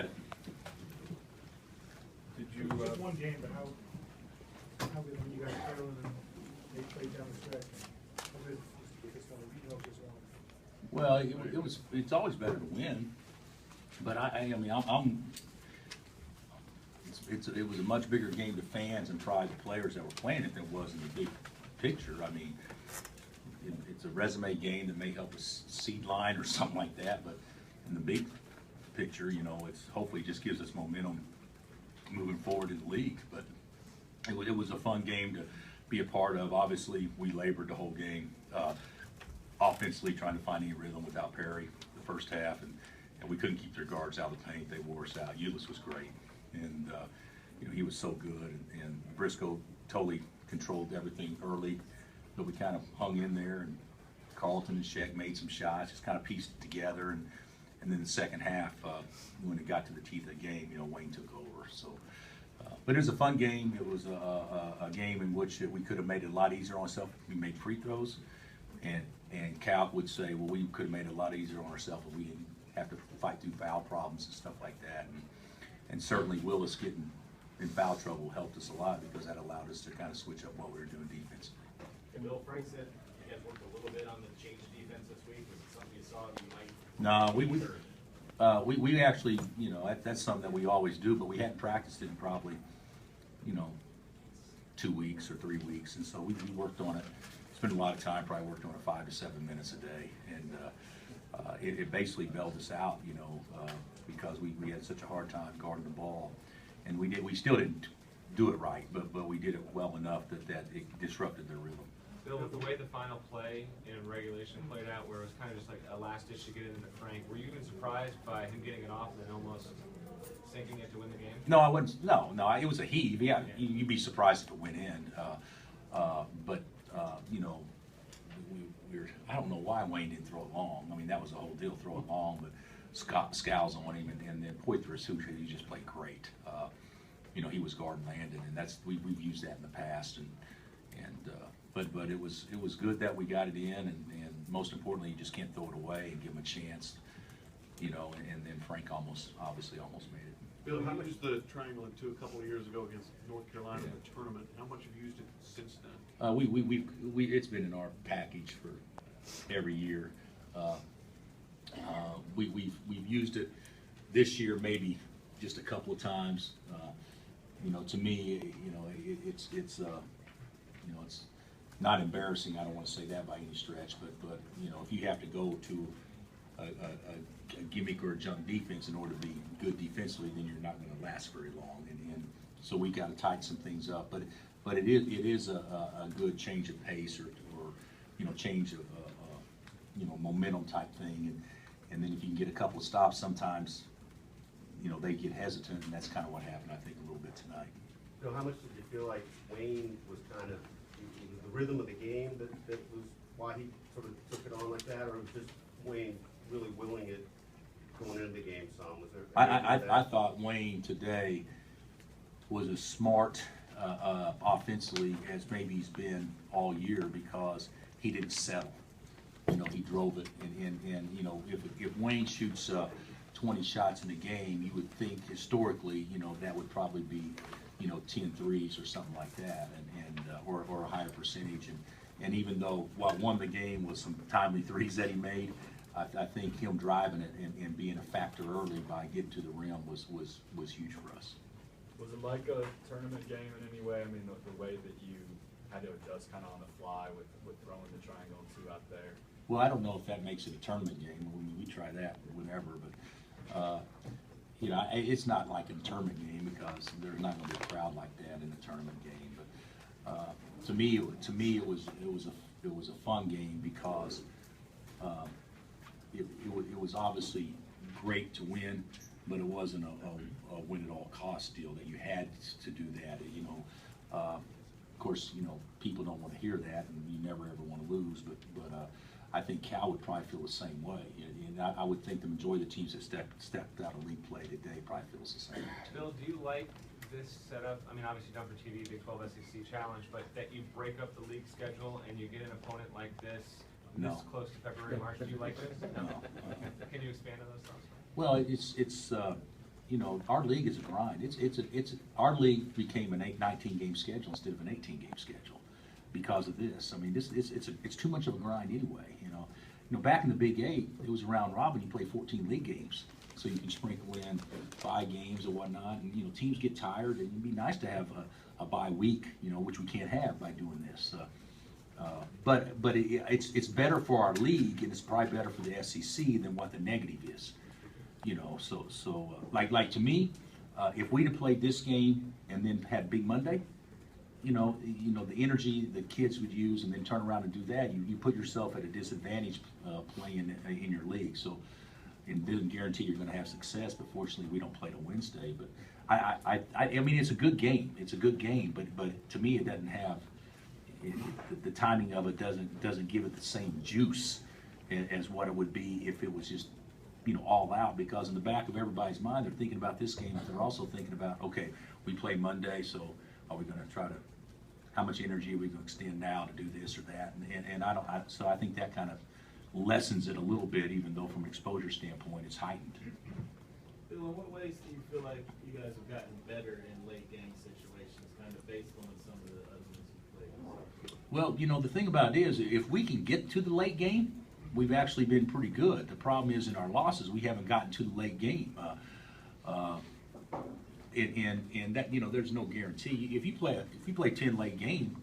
Did you? It was just one game, but how good when you guys trailing and they played down the stretch? How good just on the regional just one? Well, it's always better to win, but it was a much bigger game to fans and probably the players that were playing it than it was in the big picture. I mean, it's a resume game that may help a seed line or something like that, but in the big picture, it's hopefully just gives us momentum moving forward in the league. But it was a fun game to be a part of. Obviously, we labored the whole game, offensively trying to find any rhythm without Perry the first half, and we couldn't keep their guards out of the paint. They wore us out. Ulis was great, and he was so good, and Briscoe totally controlled everything early, but we kind of hung in there, and Carlton and Sheck made some shots, just kind of pieced it together, and then the second half, when it got to the teeth of the game, Wayne took over. So, but it was a fun game. It was a game in which we could have made it a lot easier on ourselves. We made free throws, and Cal would say, well, we could have made it a lot easier on ourselves if we didn't have to fight through foul problems and stuff like that. And certainly Willis getting in foul trouble helped us a lot because that allowed us to kind of switch up what we were doing defensively. And Bill, Frank said you guys worked a little bit on the change defense this week. Was it something you saw that you might? No, we actually, that's something that we always do, but we hadn't practiced it in probably, 2 weeks or 3 weeks, and so we worked on it. Spent a lot of time, probably worked on it 5 to 7 minutes a day, and it basically bailed us out, because we had such a hard time guarding the ball, and we still didn't do it right, but we did it well enough that it disrupted their rhythm. Bill, with the way the final play in regulation played out, where it was kind of just like a last ditch to get it into Frank, were you even surprised by him getting it off and then almost sinking it to win the game? No, I wasn't. No, it was a heave. Yeah, you'd be surprised if it went in. But I don't know why Wayne didn't throw it long. I mean, that was the whole deal, throw it long. But Scowls on him, and then Poitras, who he just played great. He was guarding Landon, and we've used that in the past. But it was good that we got it in, and most importantly, you just can't throw it away and give him a chance. And then Frank obviously almost made it. Bill, how much the triangle into a couple of years ago against North Carolina in the tournament? How much have you used it since then? It's been in our package for every year. We've used it this year maybe just a couple of times. To me, it's not embarrassing. I don't want to say that by any stretch, but if you have to go to a gimmick or a junk defense in order to be good defensively, then you're not going to last very long. And so we got to tighten some things up. But it is a good change of pace or change of momentum type thing. And then if you can get a couple of stops, sometimes they get hesitant, and that's kind of what happened, I think, a little bit tonight. So how much did you feel like Wayne was kind of the rhythm of the game that was why he sort of took it on like that, or was just Wayne really willing it going into the game some? Was there? I thought Wayne today was as smart offensively as maybe he's been all year because he didn't settle. He drove it, and if Wayne shoots 20 shots in a game, you would think historically, that would probably be 10 threes or something like that, or a higher percentage. And even though what won the game was some timely threes that he made, I think him driving it and being a factor early by getting to the rim was huge for us. Was it like a tournament game in any way? I mean, the way that you had to adjust kind of on the fly with throwing the triangle and two out there? Well, I don't know if that makes it a tournament game. We try that whenever, but it's not like a tournament game because there's not going to be a crowd like that in a tournament game. But to me, it was a fun game because it was obviously great to win, but it wasn't a win at all cost deal that you had to do that. Of course, people don't want to hear that, and you never ever want to lose. But I think Cal would probably feel the same way, and I would think the majority of the teams that stepped out of league play today probably feels the same. Bill, do you like this setup? I mean, obviously done for TV, Big 12 SEC Challenge, but that you break up the league schedule and you get an opponent like this No. close to February, March. Do you like this? No. Can you expand on those thoughts? Well, it's you know, our league is a grind. Our league became an 19 game schedule instead of an 18 game schedule because of this. I mean, it's too much of a grind anyway. You know, back in the Big 8, it was a round robin. You play 14 league games, so you can sprinkle in 5 games or whatnot. And you know, teams get tired, and it'd be nice to have a bye week. You know, which we can't have by doing this. But it's better for our league, and it's probably better for the SEC than what the negative is. You know, like to me, if we'd have played this game and then had Big Monday, you know, the energy the kids would use, and then turn around and do that, you put yourself at a disadvantage playing in your league. So, it doesn't guarantee you're going to have success. But fortunately, we don't play till Wednesday. But I mean, it's a good game. It's a good game. But to me, it doesn't have the timing of it doesn't give it the same juice as what it would be if it was just, you know, all out. Because in the back of everybody's mind, they're thinking about this game, but they're also thinking about, okay, we play Monday, so are we going to try to, how much energy are we going to extend now to do this or that? And so I think that kind of lessens it a little bit, even though from an exposure standpoint, it's heightened. Bill, in what ways do you feel like you guys have gotten better in late game situations, kind of based on some of the other ones you've played? Well, you know, the thing about it is, if we can get to the late game, we've actually been pretty good. The problem is in our losses, we haven't gotten to the late game. And that, you know, there's no guarantee. If you play 10 late games,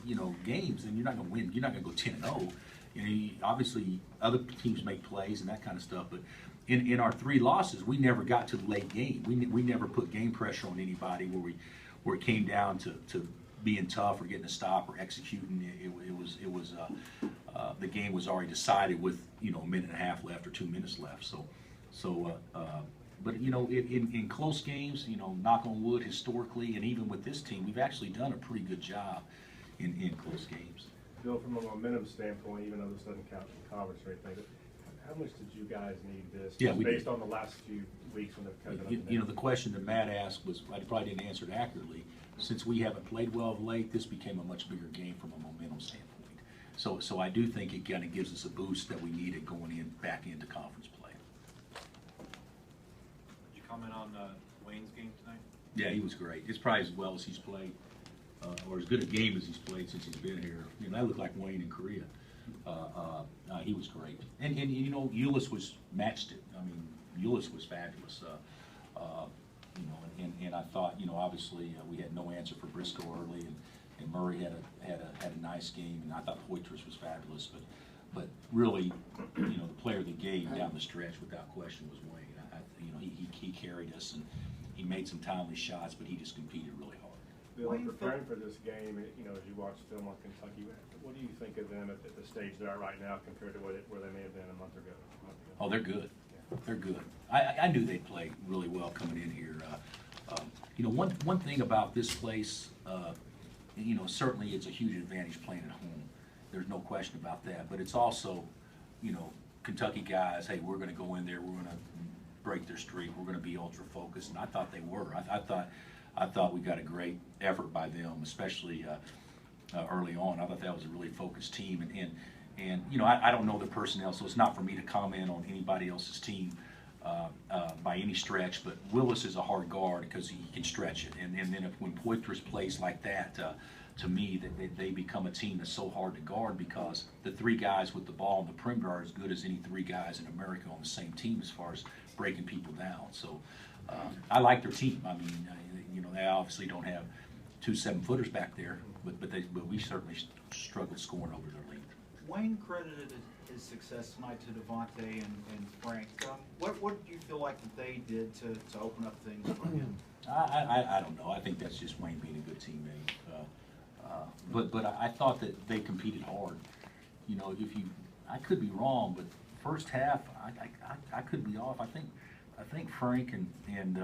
then you're not going to win. You're not going to go 10-0. You know, obviously other teams make plays and that kind of stuff, but in our 3 losses, we never got to the late game. We never put game pressure on anybody where it came down to being tough or getting a stop or executing. It was the game was already decided with, you know, a minute and a half left or 2 minutes left. But you know, in close games, you know, knock on wood, historically, and even with this team, we've actually done a pretty good job in close games. Bill, from a momentum standpoint, even though this doesn't count for conference or anything, but how much did you guys need this? Yeah, just we based did. on the last few weeks when they've kind of You know, the question that Matt asked was, I probably didn't answer it accurately. Since we haven't played well of late, this became a much bigger game from a momentum standpoint. So I do think it kind of gives us a boost that we needed going back into conference play. Did you comment on Wayne's game tonight? Yeah, he was great. It's probably as well as he's played, or as good a game as he's played since he's been here. You know, that looked like Wayne in Korea. He was great. And you know, Ulis matched it. I mean, Ulis was fabulous. You know, and I thought, you know, obviously we had no answer for Briscoe early, and Murray had a nice game, and I thought Poitras was fabulous. But really, you know, the player of the game down the stretch, without question, was Wayne. You know, he carried us, and he made some timely shots, but he just competed really hard. Bill, in preparing for this game, you know, as you watch film on Kentucky, what do you think of them at the stage they're at right now compared to where they may have been a month ago? Oh, they're good. They're good. I knew they'd play really well coming in here. You know, one thing about this place, you know, certainly it's a huge advantage playing at home. There's no question about that. But it's also, you know, Kentucky guys, hey, we're going to go in there, we're going to break their streak, we're going to be ultra focused, and I thought they were. I thought we got a great effort by them, especially early on. I thought that was a really focused team, and you know, I don't know the personnel, so it's not for me to comment on anybody else's team by any stretch. But Willis is a hard guard because he can stretch it, and then when Poitras plays like that, to me, that they become a team that's so hard to guard because the 3 guys with the ball on the perimeter are as good as any 3 guys in America on the same team as far as breaking people down. So I like their team. I mean, you know, they obviously don't have 2 7-footers back there, but we certainly struggled scoring over their lead. Wayne credited his success tonight to Devontae and Frank. What do you feel like that they did to open up things for him? I don't know. I think that's just Wayne being a good teammate. But I thought that they competed hard. You know, I could be wrong, but first half I could be off. I think Frank and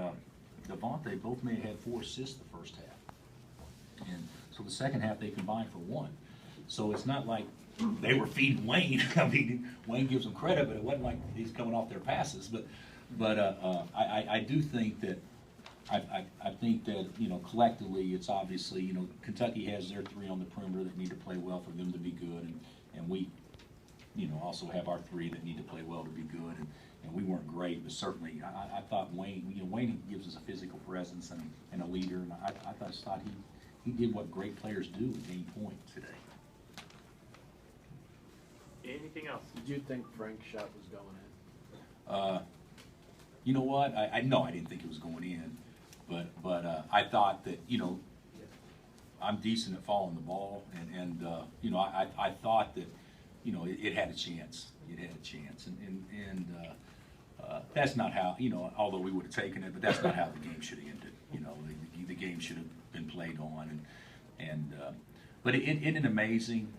Devontae both may have had 4 assists the first half, and so the second half they combined for 1. So it's not like they were feeding Wayne. I mean, Wayne gives them credit, but it wasn't like he's coming off their passes. But I do think that I think that, you know, collectively it's obviously, you know, Kentucky has their 3 on the perimeter that need to play well for them to be good, and we you know, also have our three that need to play well to be good, and we weren't great, but certainly, I thought Wayne, you know, Wayne gives us a physical presence and a leader, and I just thought he did what great players do and gain points today. Anything else? Did you think Frank's shot was going in? You know what, no, I didn't think it was going in, but I thought that, you know, I'm decent at following the ball, and you know, I thought that, you know, it had a chance. It had a chance, and that's not how, you know, although we would have taken it, but that's not how the game should have ended. You know, the game should have been played on, but isn't it amazing,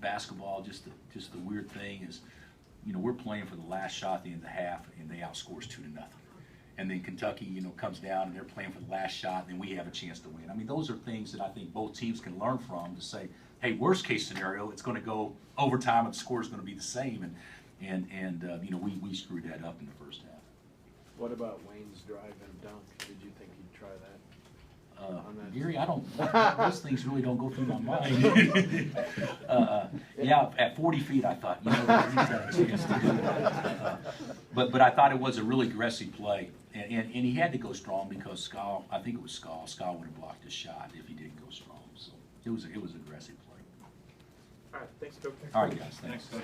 basketball? Just the weird thing is, you know, we're playing for the last shot at the end of the half, and they outscore us 2-0. And then Kentucky, you know, comes down and they're playing for the last shot, and then we have a chance to win. I mean, those are things that I think both teams can learn from, to say, hey, worst case scenario, it's going to go overtime and the score is going to be the same. And you know, we screwed that up in the first half. What about Wayne's drive and dunk? Did you think he'd try that? Gary, those things really don't go through my mind. Yeah, at 40 feet, I thought, you know, he's got a chance to do that. But I thought it was a really aggressive play. And he had to go strong because Skal, I think it was Skal would have blocked his shot if he didn't go strong. So it was an aggressive play. All right, thanks, Coach. All right, guys, thanks. Coach.